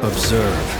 Observe.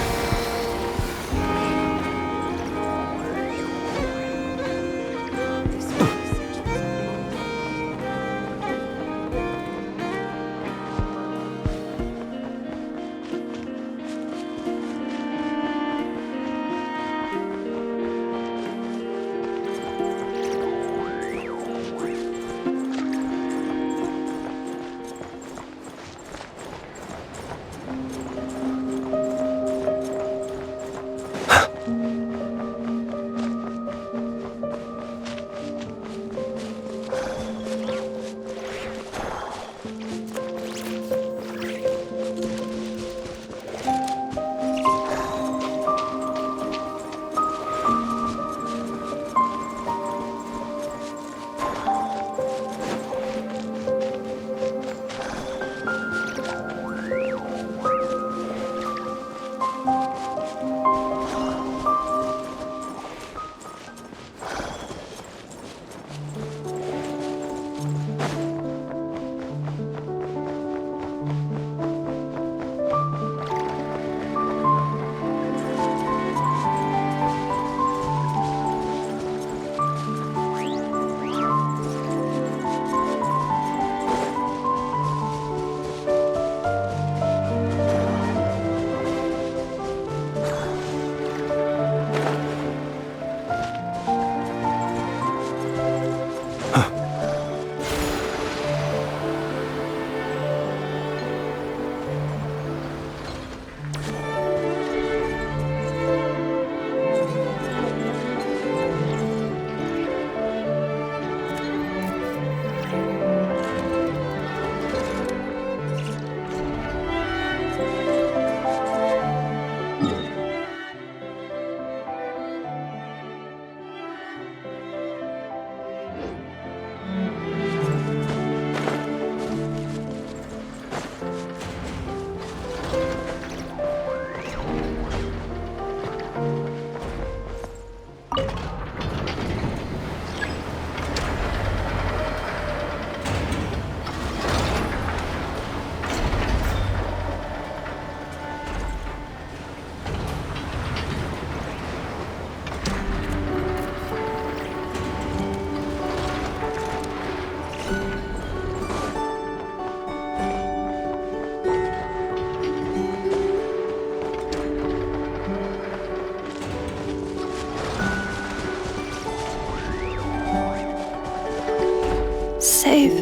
Save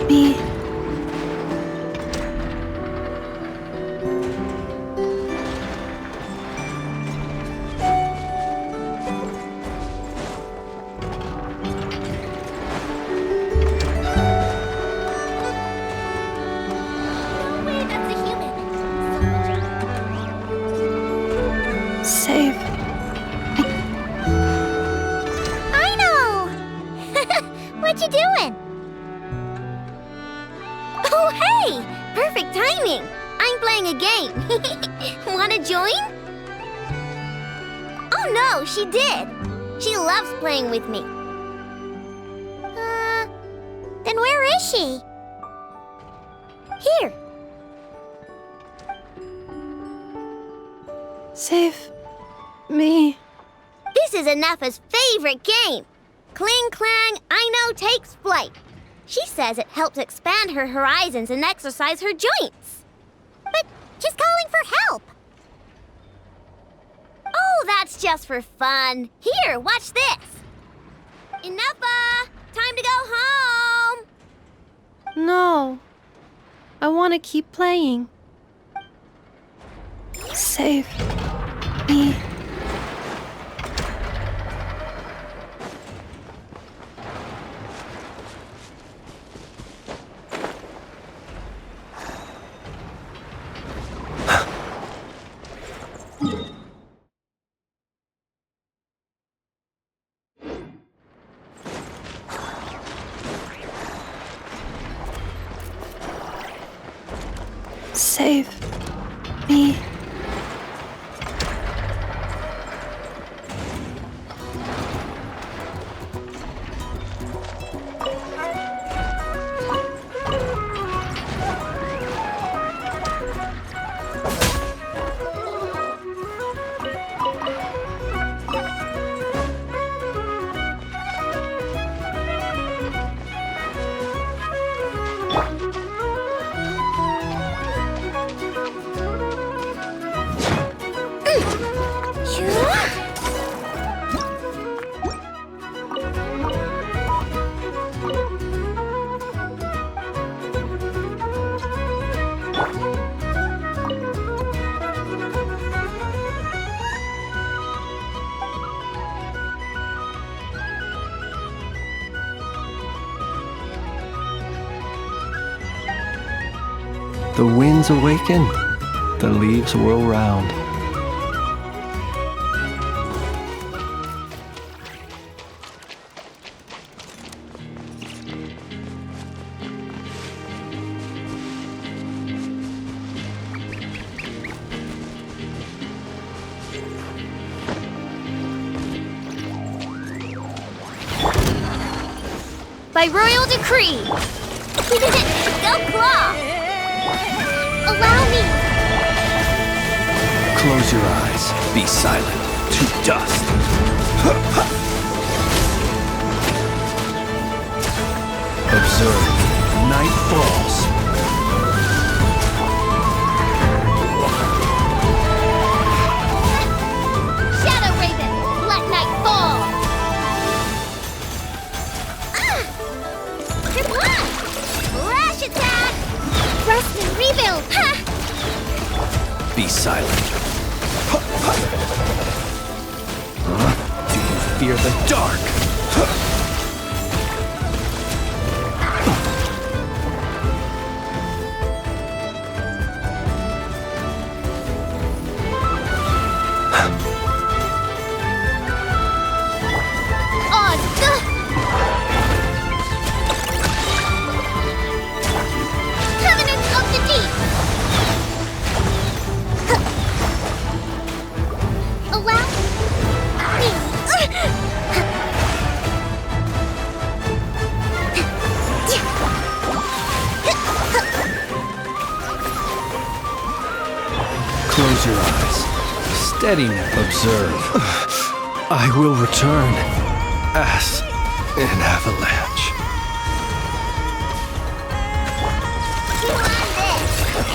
me. Save. I know! What you doing? Oh, hey! Perfect timing! I'm playing a game. Wanna join? Oh no, she did! She loves playing with me. Then where is she? Here. Save me. This is Anafa's favorite game. Cling Clang, I know, takes flight. She says it helps expand her horizons and exercise her joints. But she's calling for help. Oh, that's just for fun. Here, watch this. Anafa, time to go home. No. I want to keep playing. Save me. Save me. The winds awaken, the leaves whirl round. By royal decree! Go Claw! Allow me! Close your eyes, be silent, to dust. Observe, night falls. Shadow Raven, let night fall! Rash attack! Rest and rebuild! Ha! Be silent. Do you fear the dark? Covenant of the Deep! Allow me! Close your eyes. Steady now. Observe. I will return. As an avalanche.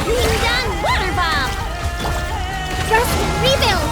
Being done, water bomb! Rest and rebuild!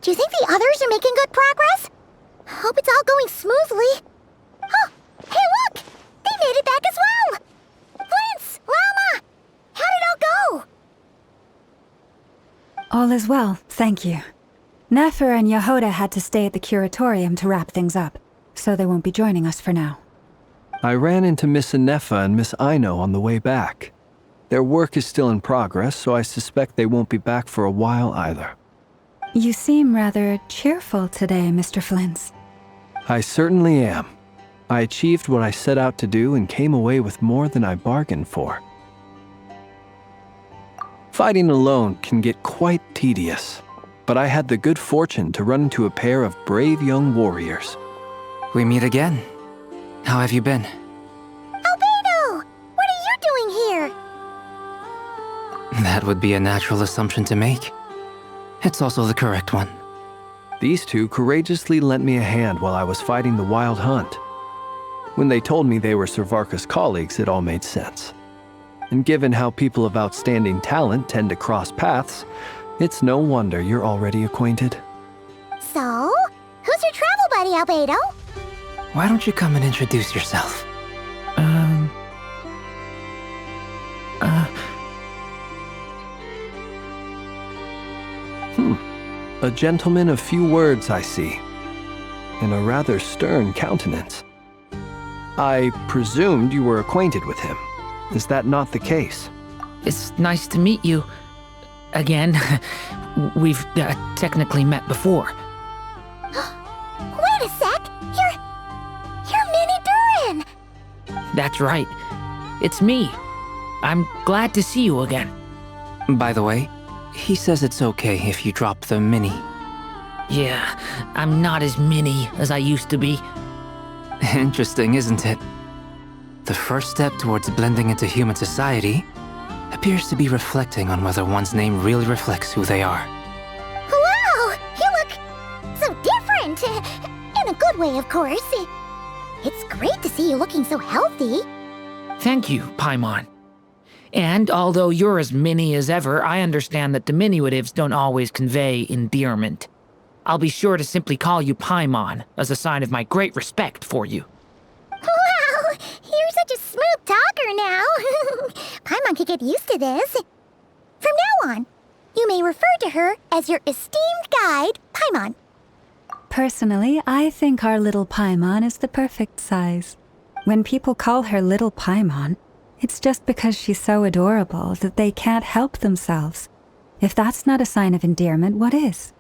Do you think the others are making good progress? Hope it's all going smoothly. Oh, hey look! They made it back as well! Prince! Lama! How did it all go? All is well, thank you. Nefer and Yehoda had to stay at the curatorium to wrap things up, so they won't be joining us for now. I ran into Miss Anefa and Miss Aino on the way back. Their work is still in progress, so I suspect they won't be back for a while either. You seem rather cheerful today, Mr. Flintz. I certainly am. I achieved what I set out to do and came away with more than I bargained for. Fighting alone can get quite tedious, but I had the good fortune to run into a pair of brave young warriors. We meet again. How have you been? Albedo! What are you doing here? That would be a natural assumption to make. It's also the correct one. These two courageously lent me a hand while I was fighting the wild hunt. When they told me they were Servarka's colleagues, it all made sense. And given how people of outstanding talent tend to cross paths, it's no wonder you're already acquainted. So, who's your travel buddy, Albedo? why don't you come and introduce yourself? A gentleman of few words, I see, and a rather stern countenance. I presumed you were acquainted with him. Is that not the case? It's nice to meet you. Again, we've technically met before. Wait a sec! You're Minnie Duran! That's right. It's me. I'm glad to see you again. By the way, he says it's okay if you drop the mini. Yeah, I'm not as mini as I used to be. Interesting, isn't it? The first step towards blending into human society appears to be reflecting on whether one's name really reflects who they are. Wow! You look so different! In a good way, of course. It's great to see you looking so healthy. Thank you, Paimon. And although you're as mini as ever, I understand that diminutives don't always convey endearment. I'll be sure to simply call you Paimon as a sign of my great respect for you. Wow! You're such a smooth talker now. Paimon could get used to this. From now on, you may refer to her as your esteemed guide, Paimon. Personally, I think our little Paimon is the perfect size. When people call her Little Paimon, it's just because she's so adorable that they can't help themselves. If that's not a sign of endearment, what is?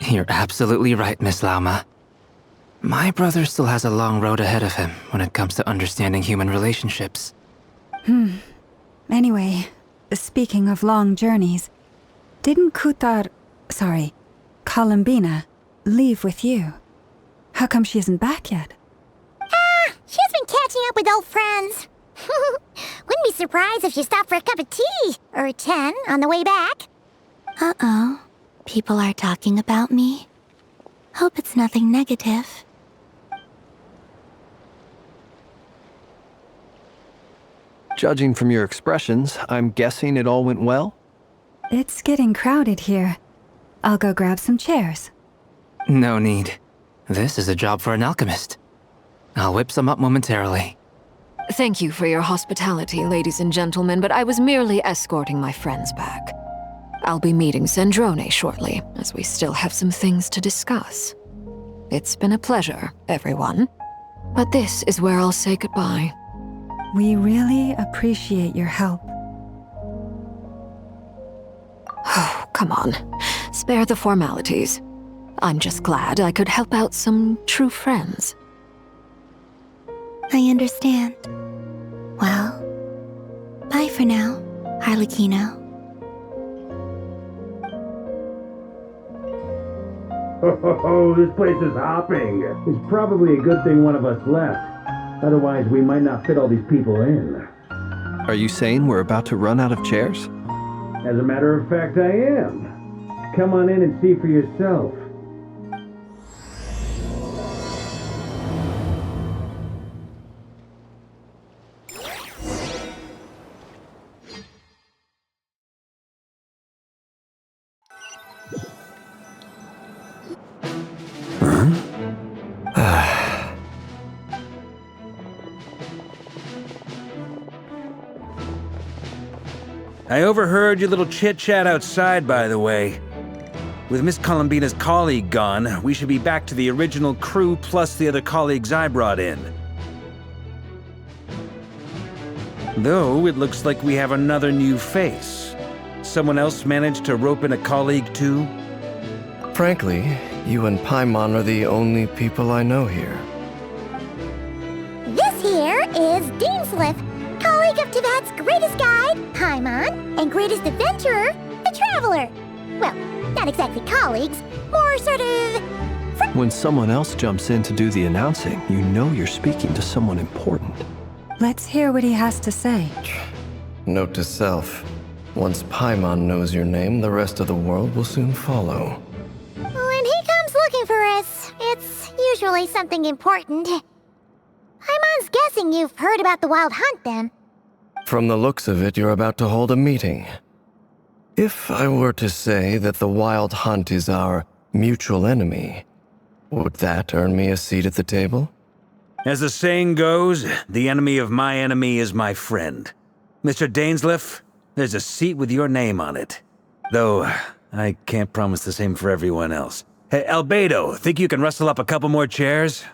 You're absolutely right, Miss Lauma. My brother still has a long road ahead of him when it comes to understanding human relationships. Anyway, speaking of long journeys, didn't Columbina, leave with you? How come she isn't back yet? She's been catching up with old friends. Wouldn't be surprised if she stopped for a cup of tea or 10 on the way back. Uh-oh. People are talking about me. Hope it's nothing negative. Judging from your expressions, I'm guessing it all went well? It's getting crowded here. I'll go grab some chairs. No need. This is a job for an alchemist. I'll whip some up momentarily. Thank you for your hospitality, ladies and gentlemen, but I was merely escorting my friends back. I'll be meeting Zandrone shortly, as we still have some things to discuss. It's been a pleasure, everyone. But this is where I'll say goodbye. We really appreciate your help. Oh, come on. Spare the formalities. I'm just glad I could help out some true friends. I understand. Well, bye for now, Harlequino. Oh, this place is hopping. It's probably a good thing one of us left. Otherwise, we might not fit all these people in. Are you saying we're about to run out of chairs? As a matter of fact, I am. Come on in and see for yourself. I overheard your little chit-chat outside, by the way. With Miss Columbina's colleague gone, we should be back to the original crew plus the other colleagues I brought in. Though, it looks like we have another new face. Someone else managed to rope in a colleague too? Frankly, you and Paimon are the only people I know here. This here is Deanslip, colleague of Tibet's greatest guide, Paimon, and greatest adventurer, the Traveler. Well, not exactly colleagues, more sort of... When someone else jumps in to do the announcing, you know you're speaking to someone important. Let's hear what he has to say. Note to self, once Paimon knows your name, the rest of the world will soon follow. When he comes looking for us, it's usually something important. Paimon's guessing you've heard about the Wild Hunt, then. From the looks of it, you're about to hold a meeting. If I were to say that the Wild Hunt is our mutual enemy, would that earn me a seat at the table? As the saying goes, the enemy of my enemy is my friend. Mr. Dainsleif, there's a seat with your name on it. Though, I can't promise the same for everyone else. Hey, Albedo, think you can rustle up a couple more chairs?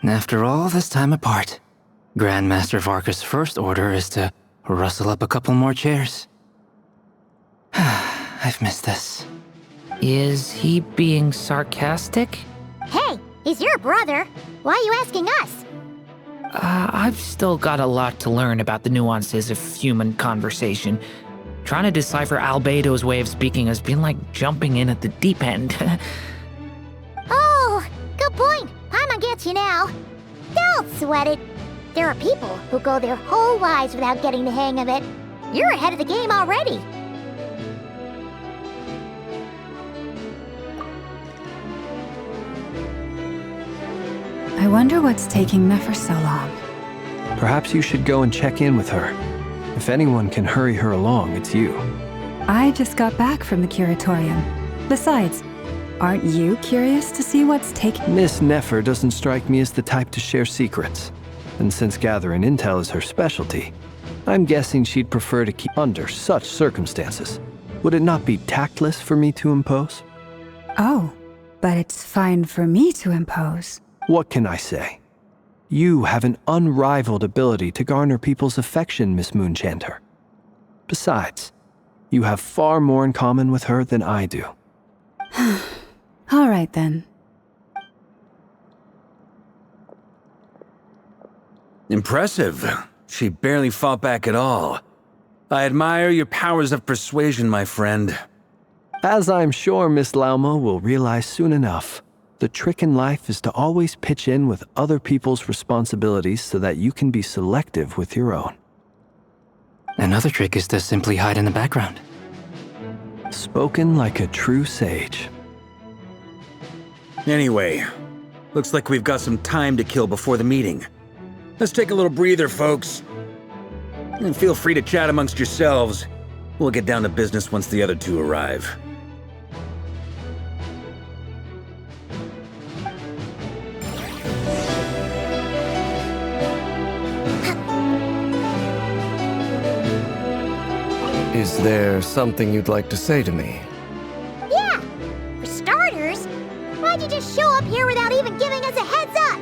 After all this time apart, Grandmaster Varka's first order is to rustle up a couple more chairs. I've missed this. Is he being sarcastic? Hey, he's your brother. Why are you asking us? I've still got a lot to learn about the nuances of human conversation. Trying to decipher Albedo's way of speaking has been like jumping in at the deep end. Oh, good point. Paimon gets you now. Don't sweat it. There are people who go their whole lives without getting the hang of it. You're ahead of the game already. I wonder what's taking Nefer so long. Perhaps you should go and check in with her. If anyone can hurry her along, it's you. I just got back from the curatorium. Besides, aren't you curious to see what's taking... Miss Nefer doesn't strike me as the type to share secrets. And since gathering intel is her specialty, I'm guessing she'd prefer to keep under such circumstances. Would it not be tactless for me to impose? Oh, but it's fine for me to impose. What can I say? You have an unrivaled ability to garner people's affection, Miss Moonchanter. Besides, you have far more in common with her than I do. All right, then. Impressive. She barely fought back at all. I admire your powers of persuasion, my friend. As I'm sure Miss Lauma will realize soon enough, the trick in life is to always pitch in with other people's responsibilities so that you can be selective with your own. Another trick is to simply hide in the background. Spoken like a true sage. Anyway, looks like we've got some time to kill before the meeting. Let's take a little breather, folks. And feel free to chat amongst yourselves. We'll get down to business once the other two arrive. Is there something you'd like to say to me? Yeah, for starters, why'd you just show up here without even giving us a heads up?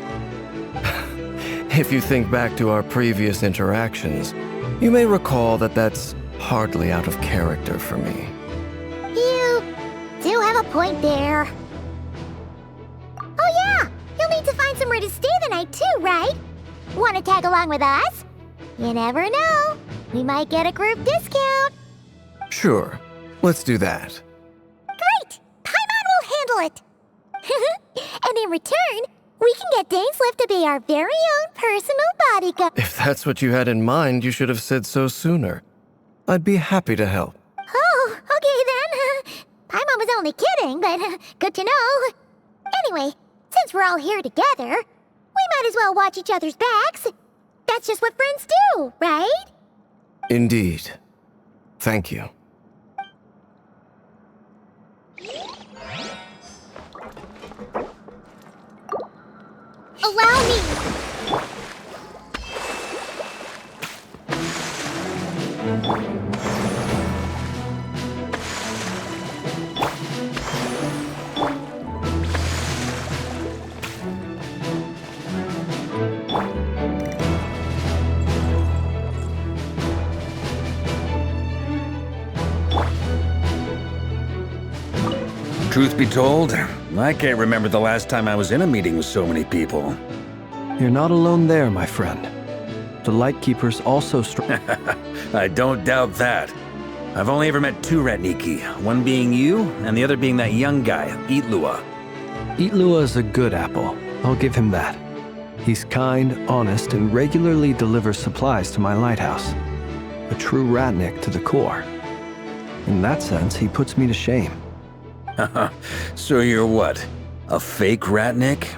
If you think back to our previous interactions, you may recall that that's hardly out of character for me. You do have a point there. Oh yeah, you'll need to find somewhere to stay the night too, right? Want to tag along with us? You never know. We might get a group discount. Sure, let's do that. Great! Paimon will handle it! And in return, we can get Dainsleif to be our very own personal bodyguard. If that's what you had in mind, you should have said so sooner. I'd be happy to help. Oh, okay then. Paimon was only kidding, but good to know. Anyway, since we're all here together, we might as well watch each other's backs. That's just what friends do, right? Indeed. Thank you. Allow me! Truth be told, I can't remember the last time I was in a meeting with so many people. You're not alone there, my friend. The Lightkeepers also I don't doubt that. I've only ever met two Ratniki, one being you, and the other being that young guy, Itlua. Itlua is a good apple. I'll give him that. He's kind, honest, and regularly delivers supplies to my lighthouse. A true Ratnik to the core. In that sense, he puts me to shame. So you're what? A fake Ratnik?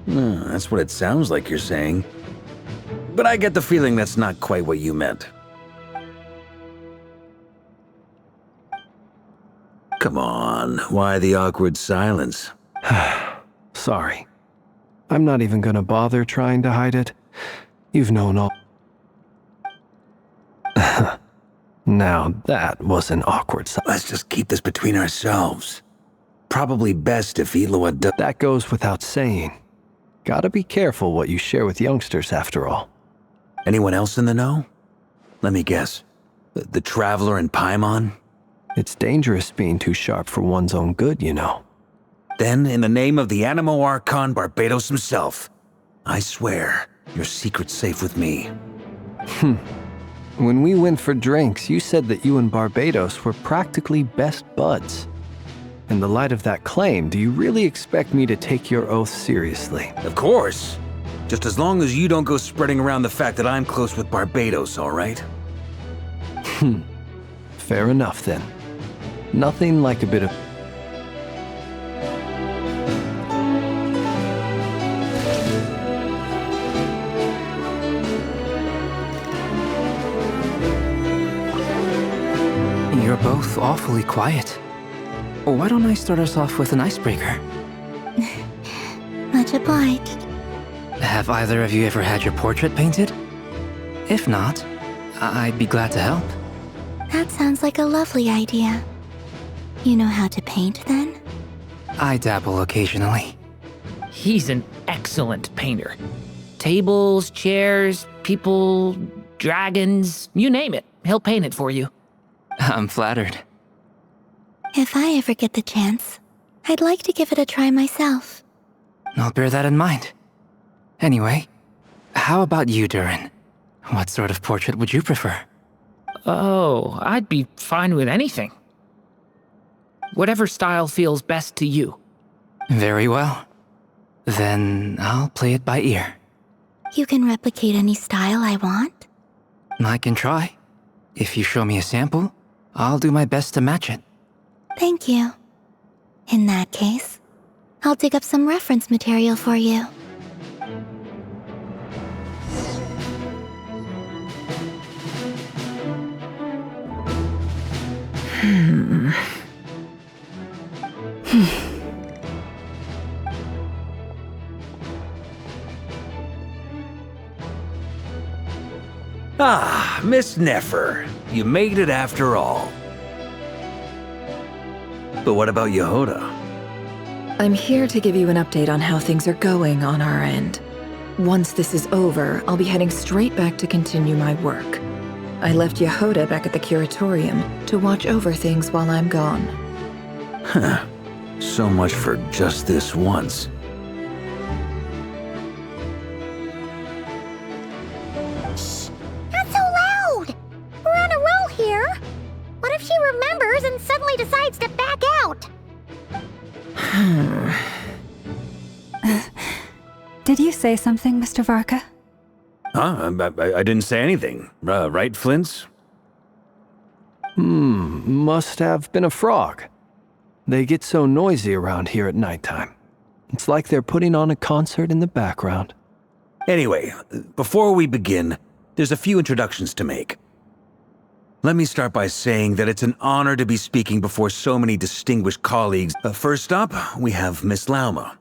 That's what it sounds like you're saying. But I get the feeling that's not quite what you meant. Come on, why the awkward silence? Sorry. I'm not even gonna bother trying to hide it. You've known all. Now that was an awkward silence. Let's just keep this between ourselves. Probably best if Eloa does. That goes without saying. Gotta be careful what you share with youngsters, after all. Anyone else in the know? Let me guess. The Traveler and Paimon? It's dangerous being too sharp for one's own good, you know. Then, in the name of the Animo Archon Barbados himself, I swear your secret's safe with me. When we went for drinks, you said that you and Barbados were practically best buds. In the light of that claim, do you really expect me to take your oath seriously? Of course. Just as long as you don't go spreading around the fact that I'm close with Barbados, all right? Fair enough, then. Nothing like a bit of... You're both awfully quiet. Why don't I start us off with an icebreaker? Much obliged. Have either of you ever had your portrait painted? If not, I'd be glad to help. That sounds like a lovely idea. You know how to paint, then? I dabble occasionally. He's an excellent painter. Tables, chairs, people, dragons, you name it. He'll paint it for you. I'm flattered. If I ever get the chance, I'd like to give it a try myself. I'll bear that in mind. Anyway, how about you, Durin? What sort of portrait would you prefer? Oh, I'd be fine with anything. Whatever style feels best to you. Very well. Then I'll play it by ear. You can replicate any style I want? I can try. If you show me a sample, I'll do my best to match it. Thank you. In that case, I'll dig up some reference material for you. Ah, Miss Nefer. You made it after all. But what about Yehoda? I'm here to give you an update on how things are going on our end. Once this is over, I'll be heading straight back to continue my work. I left Yehoda back at the curatorium to watch over things while I'm gone. Huh. So much for just this once. Not so loud! We're on a roll here! What if she remembers and suddenly decides to back out? Did you say something, Mr. Varka? Huh? I didn't say anything. Right, Flints? Must have been a frog. They get so noisy around here at nighttime. It's like they're putting on a concert in the background. Anyway, before we begin, there's a few introductions to make. Let me start by saying that it's an honor to be speaking before so many distinguished colleagues. First up, we have Miss Lauma.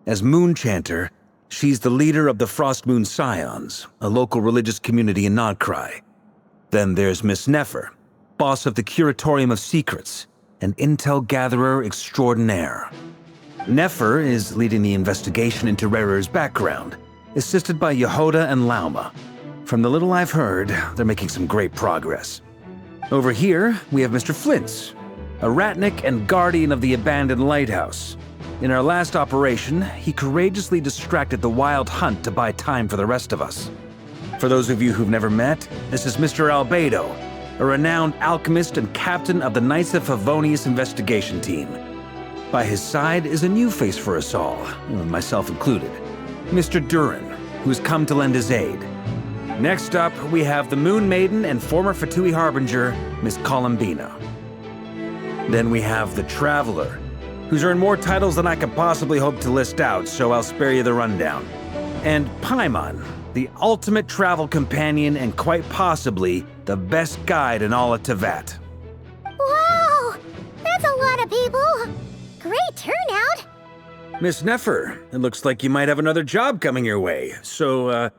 As Moon Chanter, she's the leader of the Frost Moon Scions, a local religious community in Krai. Then there's Miss Nefer, boss of the Curatorium of Secrets, an intel gatherer extraordinaire. Nefer is leading the investigation into Rerer's background, assisted by Yehoda and Lauma. From the little I've heard, they're making some great progress. Over here, we have Mr. Flints, a Ratnik and guardian of the abandoned lighthouse. In our last operation, he courageously distracted the Wild Hunt to buy time for the rest of us. For those of you who've never met, this is Mr. Albedo, a renowned alchemist and captain of the Knights of Favonius investigation team. By his side is a new face for us all, myself included, Mr. Durin, who's come to lend his aid. Next up, we have the Moon Maiden and former Fatui Harbinger, Miss Columbina. Then we have the Traveler, who's earned more titles than I could possibly hope to list out, so I'll spare you the rundown. And Paimon, the ultimate travel companion and quite possibly the best guide in all of Teyvat. Wow! That's a lot of people! Great turnout! Miss Nefer, it looks like you might have another job coming your way. So,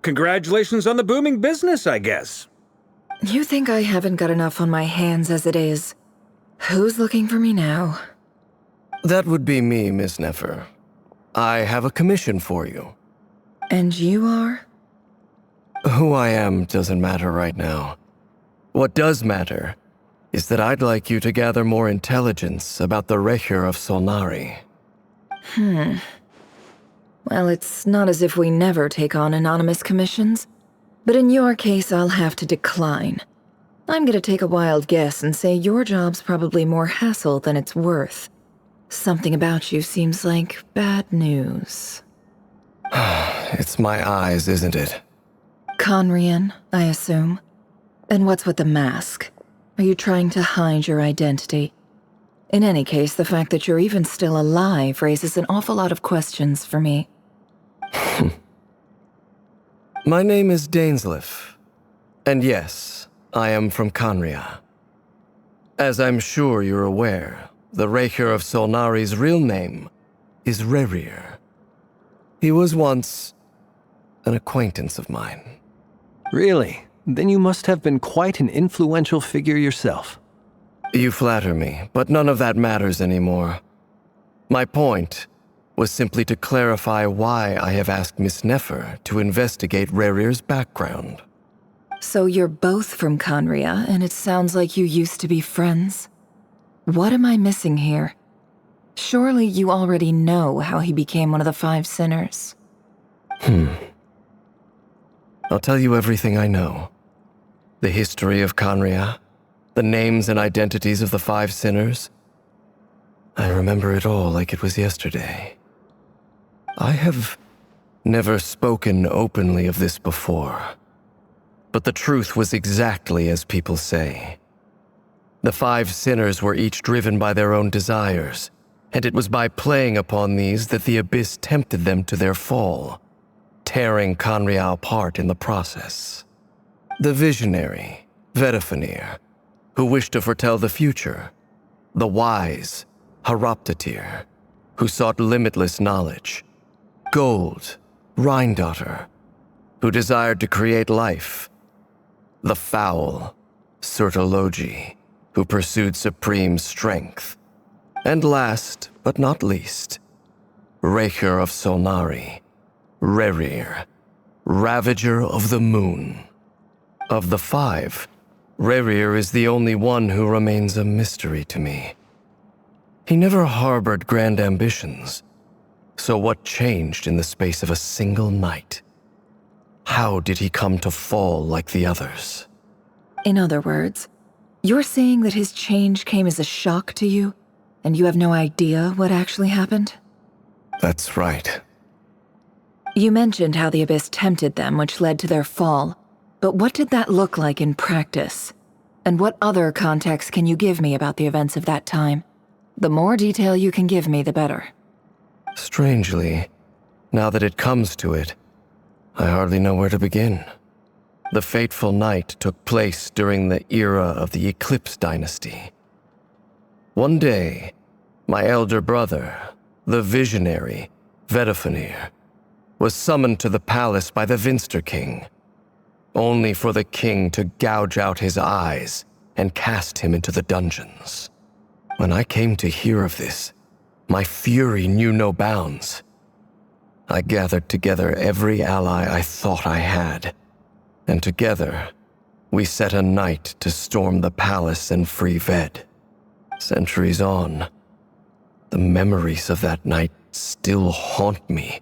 congratulations on the booming business, I guess. You think I haven't got enough on my hands as it is? Who's looking for me now? That would be me, Miss Nefer. I have a commission for you. And you are? Who I am doesn't matter right now. What does matter is that I'd like you to gather more intelligence about the Recher of Solnari. Well, it's not as if we never take on anonymous commissions. But in your case, I'll have to decline. I'm gonna take a wild guess and say your job's probably more hassle than it's worth. Something about you seems like bad news. It's my eyes, isn't it? Conrian, I assume. And what's with the mask? Are you trying to hide your identity? In any case, the fact that you're even still alive raises an awful lot of questions for me. My name is Dainsleif. And yes, I am from Conria. As I'm sure you're aware, the Recher of Solnari's real name is Rerir. He was once an acquaintance of mine. Really? Then you must have been quite an influential figure yourself. You flatter me, but none of that matters anymore. My point was simply to clarify why I have asked Miss Nefer to investigate Rerir's background. So you're both from Conria, and it sounds like you used to be friends? What am I missing here? Surely you already know how he became one of the Five Sinners. I'll tell you everything I know. The history of Conria, the names and identities of the Five Sinners. I remember it all like it was yesterday. I have never spoken openly of this before, but the truth was exactly as people say. The Five Sinners were each driven by their own desires, and it was by playing upon these that the Abyss tempted them to their fall, tearing Conria apart in the process. The visionary, Vedifenir, who wished to foretell the future. The wise, Haroptatir, who sought limitless knowledge. Gold, Rhindaughter, who desired to create life. The foul, Sertologi, who pursued supreme strength. And last, but not least, Recher of Solnari, Rerir, Ravager of the Moon. Of the five, Rerir is the only one who remains a mystery to me. He never harbored grand ambitions. So what changed in the space of a single night? How did he come to fall like the others? In other words, you're saying that his change came as a shock to you, and you have no idea what actually happened? That's right. You mentioned how the Abyss tempted them, which led to their fall. But what did that look like in practice? And what other context can you give me about the events of that time? The more detail you can give me, the better. Strangely, now that it comes to it, I hardly know where to begin. The fateful night took place during the era of the Eclipse Dynasty. One day, my elder brother, the visionary, Vedifenir, was summoned to the palace by the Vinster King, only for the king to gouge out his eyes and cast him into the dungeons. When I came to hear of this, my fury knew no bounds. I gathered together every ally I thought I had, and together, we set a night to storm the palace and free Ved. Centuries on, the memories of that night still haunt me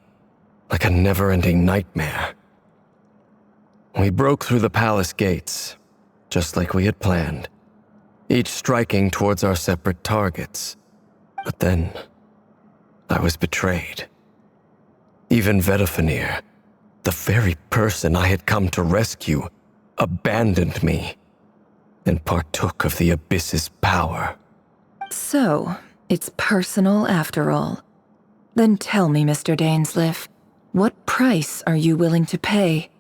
like a never-ending nightmare. We broke through the palace gates, just like we had planned, each striking towards our separate targets. But then, I was betrayed. Even Vedifenir, the very person I had come to rescue, abandoned me and partook of the Abyss's power. So, it's personal after all. Then tell me, Mr. Dainsleif, what price are you willing to pay?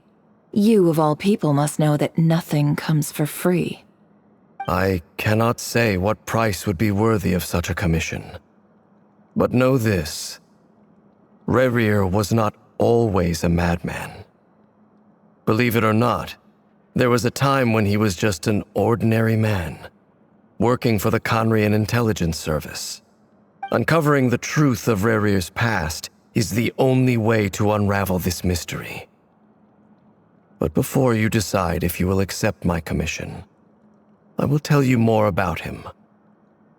You, of all people, must know that nothing comes for free. I cannot say what price would be worthy of such a commission. But know this, Rerir was not always a madman. Believe it or not, there was a time when he was just an ordinary man, working for the Conrian Intelligence Service. Uncovering the truth of Rerir's past is the only way to unravel this mystery. But before you decide if you will accept my commission, I will tell you more about him.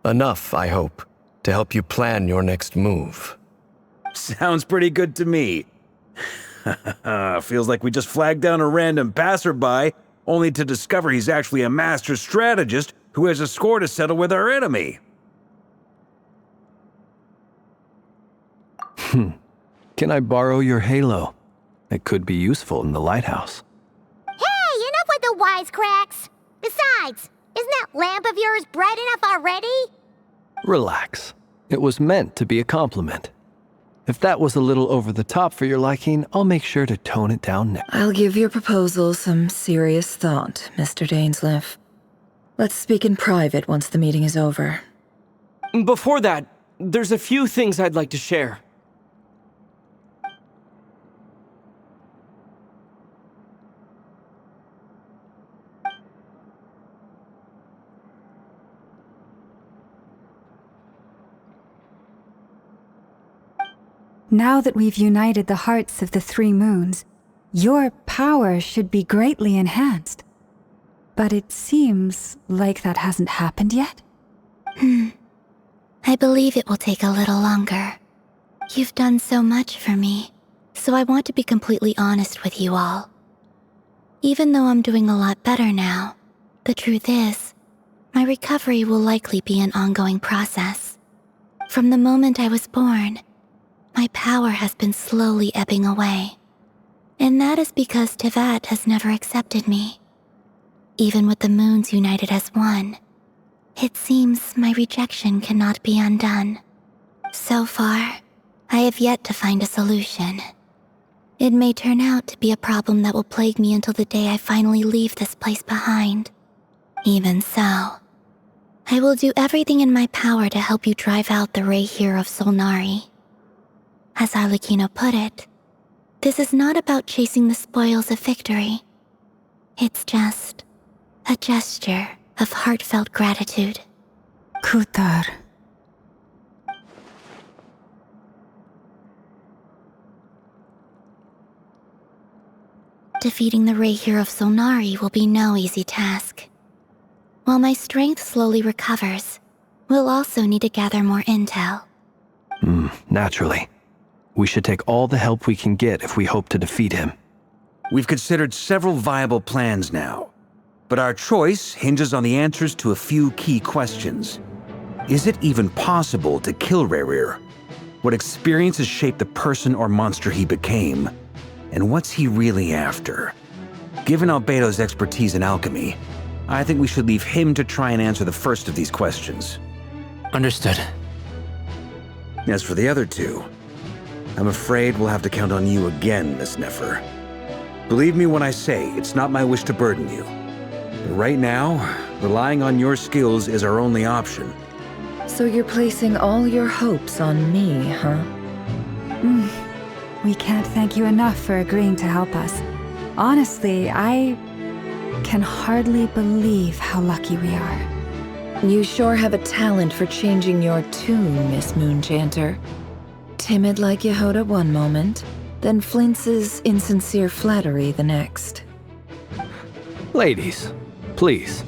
Enough, I hope, to help you plan your next move. Sounds pretty good to me. Feels like we just flagged down a random passerby, only to discover he's actually a master strategist who has a score to settle with our enemy. Can I borrow your halo? It could be useful in the lighthouse. Hey, enough with the wisecracks! Besides, isn't that lamp of yours bright enough already? Relax. It was meant to be a compliment. If that was a little over the top for your liking, I'll make sure to tone it down next. I'll give your proposal some serious thought, Mr. Dainsleif. Let's speak in private once the meeting is over. Before that, there's a few things I'd like to share. Now that we've united the hearts of the three moons, your power should be greatly enhanced. But it seems like that hasn't happened yet. I believe it will take a little longer. You've done so much for me, so I want to be completely honest with you all. Even though I'm doing a lot better now, the truth is, my recovery will likely be an ongoing process. From the moment I was born, my power has been slowly ebbing away. And that is because Tevat has never accepted me. Even with the moons united as one, it seems my rejection cannot be undone. So far, I have yet to find a solution. It may turn out to be a problem that will plague me until the day I finally leave this place behind. Even so, I will do everything in my power to help you drive out the Rehir of Solnari. As Arlecchino put it, this is not about chasing the spoils of victory. It's just a gesture of heartfelt gratitude. Kutar. Defeating the Rehir of Solnari will be no easy task. While my strength slowly recovers, we'll also need to gather more intel. Naturally. We should take all the help we can get if we hope to defeat him. We've considered several viable plans now, but our choice hinges on the answers to a few key questions. Is it even possible to kill Rerir? What experiences shaped the person or monster he became? And what's he really after? Given Albedo's expertise in alchemy, I think we should leave him to try and answer the first of these questions. Understood. As for the other two, I'm afraid we'll have to count on you again, Miss Nefer. Believe me when I say it's not my wish to burden you. But right now, relying on your skills is our only option. So you're placing all your hopes on me, huh? We can't thank you enough for agreeing to help us. Honestly, I can hardly believe how lucky we are. You sure have a talent for changing your tune, Miss Moonchanter. Timid like Yehoda one moment, then flinches insincere flattery the next. Ladies, please.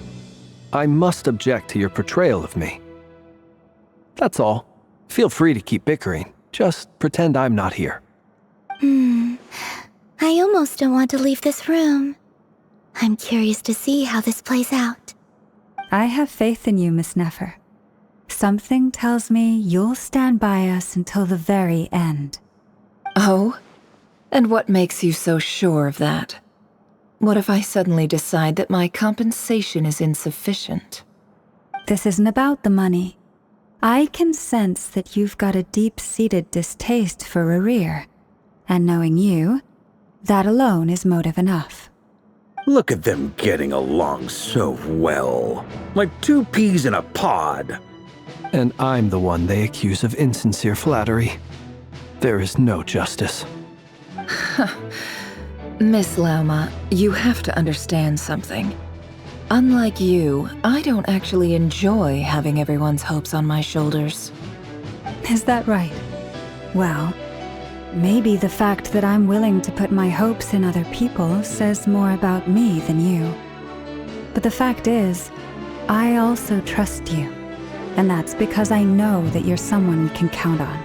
I must object to your portrayal of me. That's all. Feel free to keep bickering. Just pretend I'm not here. I almost don't want to leave this room. I'm curious to see how this plays out. I have faith in you, Miss Nefer. Something tells me you'll stand by us until the very end. Oh? And what makes you so sure of that? What if I suddenly decide that my compensation is insufficient? This isn't about the money. I can sense that you've got a deep-seated distaste for Rerir. And knowing you, that alone is motive enough. Look at them getting along so well. Like two peas in a pod. And I'm the one they accuse of insincere flattery. There is no justice. Miss Lauma, you have to understand something. Unlike you, I don't actually enjoy having everyone's hopes on my shoulders. Is that right? Well, maybe the fact that I'm willing to put my hopes in other people says more about me than you. But the fact is, I also trust you. And that's because I know that you're someone we can count on.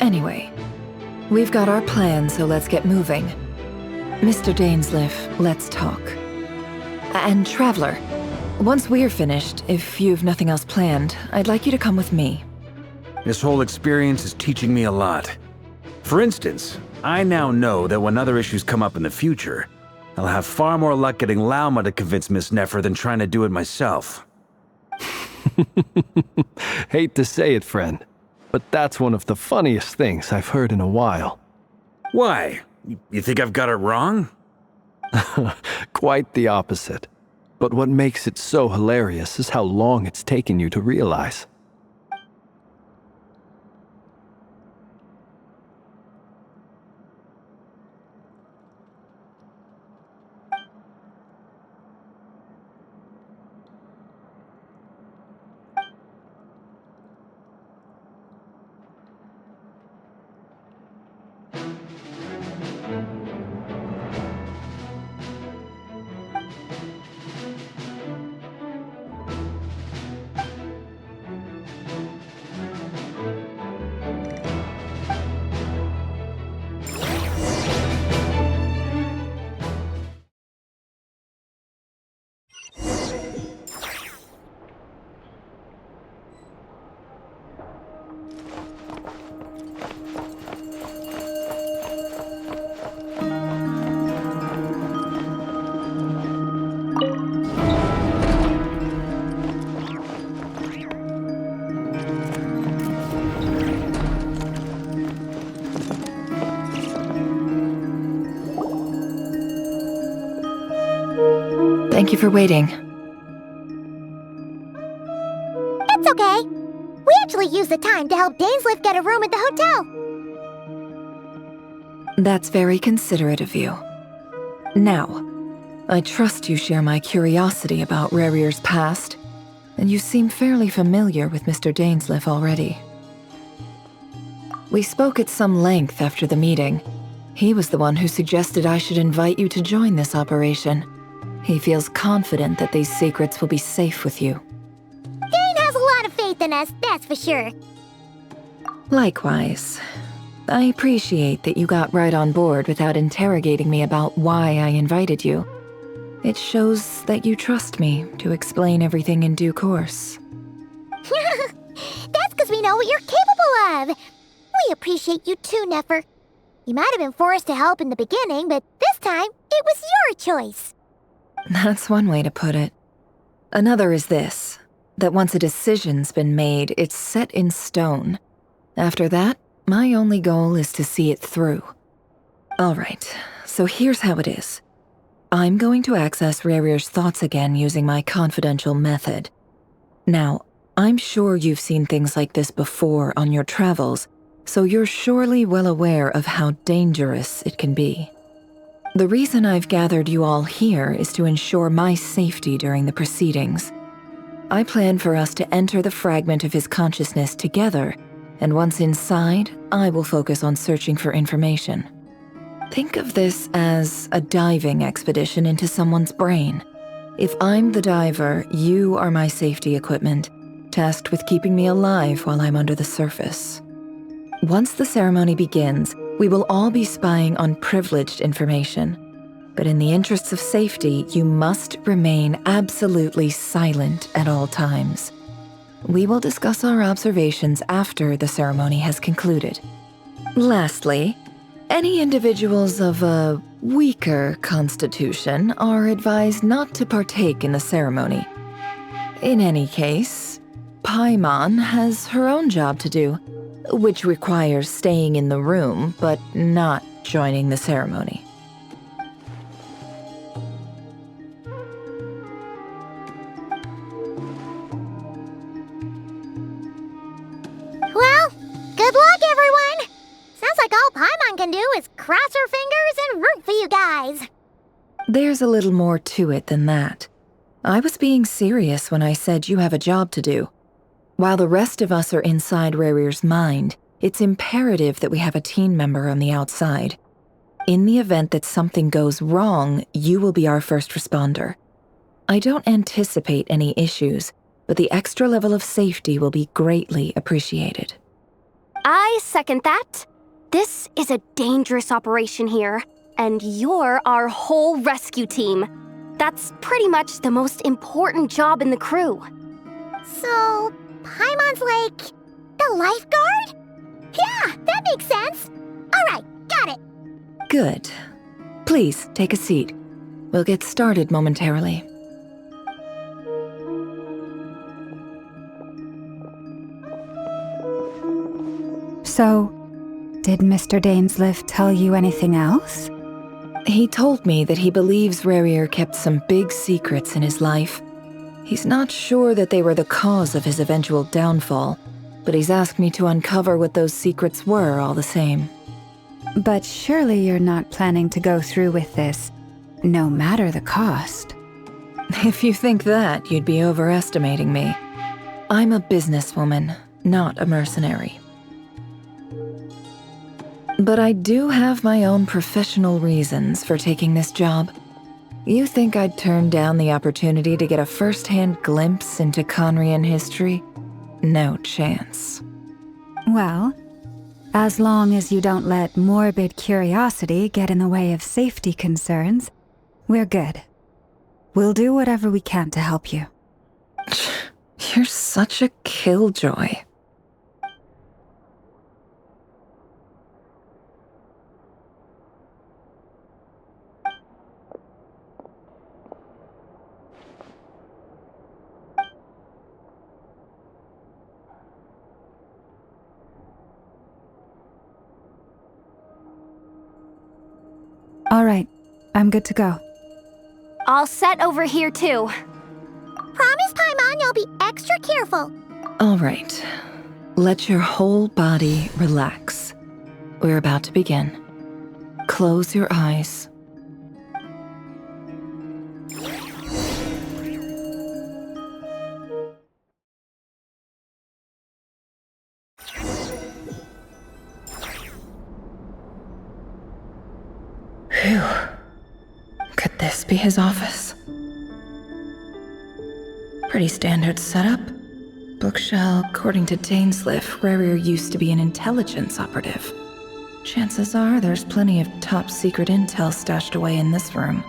Anyway, we've got our plan, so let's get moving. Mr. Dainsleif, let's talk. And Traveler, once we're finished, if you've nothing else planned, I'd like you to come with me. This whole experience is teaching me a lot. For instance, I now know that when other issues come up in the future, I'll have far more luck getting Lauma to convince Miss Nefer than trying to do it myself. Hate to say it, friend, but that's one of the funniest things I've heard in a while. Why? You think I've got it wrong? Quite the opposite. But what makes it so hilarious is how long it's taken you to realize. Thank you for waiting. It's okay. We actually used the time to help Dainsleif get a room at the hotel. That's very considerate of you. Now, I trust you share my curiosity about Rerir's past, and you seem fairly familiar with Mr. Dainsleif already. We spoke at some length after the meeting. He was the one who suggested I should invite you to join this operation. He feels confident that these secrets will be safe with you. Dane has a lot of faith in us, that's for sure. Likewise. I appreciate that you got right on board without interrogating me about why I invited you. It shows that you trust me to explain everything in due course. That's because we know what you're capable of. We appreciate you too, Nefer. You might have been forced to help in the beginning, but this time, it was your choice. That's one way to put it. Another is this, that once a decision's been made, it's set in stone. After that, my only goal is to see it through. Alright, so here's how it is. I'm going to access Rerir's thoughts again using my confidential method. Now, I'm sure you've seen things like this before on your travels, so you're surely well aware of how dangerous it can be. The reason I've gathered you all here is to ensure my safety during the proceedings. I plan for us to enter the fragment of his consciousness together, and once inside, I will focus on searching for information. Think of this as a diving expedition into someone's brain. If I'm the diver, you are my safety equipment, tasked with keeping me alive while I'm under the surface. Once the ceremony begins, we will all be spying on privileged information. But in the interests of safety, you must remain absolutely silent at all times. We will discuss our observations after the ceremony has concluded. Lastly, any individuals of a weaker constitution are advised not to partake in the ceremony. In any case, Paimon has her own job to do, which requires staying in the room, but not joining the ceremony. Well, can do is cross our fingers and root for you guys. There's a little more to it than that. I was being serious when I said you have a job to do. While the rest of us are inside Rarir's mind, it's imperative that we have a team member on the outside. In the event that something goes wrong, you will be our first responder. I don't anticipate any issues, but the extra level of safety will be greatly appreciated. I second that. This is a dangerous operation here, and you're our whole rescue team. That's pretty much the most important job in the crew. So, Paimon's like the lifeguard? Yeah, that makes sense. All right, got it. Good. Please, take a seat. We'll get started momentarily. So, did Mr. Dainsleif tell you anything else? He told me that he believes Rarir kept some big secrets in his life. He's not sure that they were the cause of his eventual downfall, but he's asked me to uncover what those secrets were all the same. But surely you're not planning to go through with this, no matter the cost. If you think that, you'd be overestimating me. I'm a businesswoman, not a mercenary. But I do have my own professional reasons for taking this job. You think I'd turn down the opportunity to get a first-hand glimpse into Conrian history? No chance. Well, as long as you don't let morbid curiosity get in the way of safety concerns, we're good. We'll do whatever we can to help you. You're such a killjoy. All right, I'm good to go. All set over here, too. Promise, Paimon, you'll be extra careful. All right. Let your whole body relax. We're about to begin. Close your eyes. Phew. Could this be his office? Pretty standard setup. Bookshelf. According to Dainsleif, Rarir used to be an intelligence operative. Chances are there's plenty of top secret intel stashed away in this room.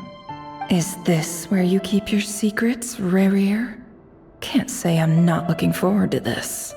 Is this where you keep your secrets, Rarir? Can't say I'm not looking forward to this.